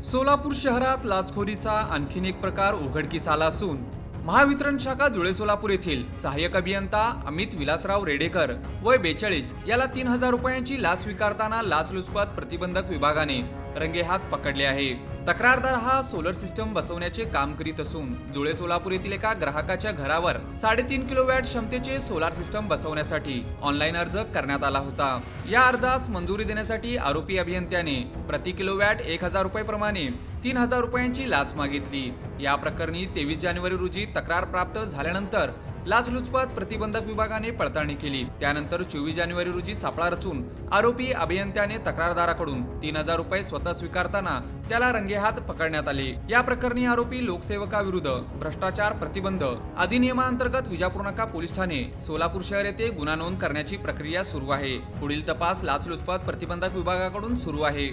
सोलापूर शहरात लाचखोरीचा आणखीन एक प्रकार उघडकीस आला असून महावितरण शाखा जुळे सोलापूर येथील सहाय्यक अभियंता अमित विलासराव रेडेकर वय 42 याला 3,000 रुपयांची लाच स्वीकारताना लाचलुचपत प्रतिबंधक विभागाने रंगेहात पकडले आहे। तक्रारदार हा सोलर सिस्टम बसवण्याचे काम करीत असून जुळे सोलापूर येथील एका ग्राहकाच्या घरावर 3.5 किलोवॅट क्षमतेचे सोलार सिस्टम बसवण्यासाठी ऑनलाईन अर्ज करण्यात आला होता। या अर्जास मंजुरी देण्यासाठी आरोपी अभियंत्याने प्रति किलोवॅट 1,000 रुपये प्रमाणे 3,000 रुपयांची लाच मागितली। या प्रकरणी 23 जानेवारी रोजी तक्रार प्राप्त झाल्यानंतर लाचलुचपत प्रतिबंधक विभागाने पडताळणी केली। त्यानंतर 24 जानेवारी रोजी सापळा रचून आरोपी अभियंत्याने तक्रारदाराकडून 3,000 रुपये स्वतः स्वीकारताना त्याला रंगेहात पकडण्यात आले। या प्रकरणी आरोपी लोकसेवकाविरुद्ध भ्रष्टाचार प्रतिबंध अधिनियमांतर्गत विजापूर नाका पोलीस ठाणे सोलापूर शहर येथे गुन्हा नोंद करण्याची प्रक्रिया सुरू आहे। पुढील तपास लाचलुचपत प्रतिबंधक विभागाकडून सुरू आहे।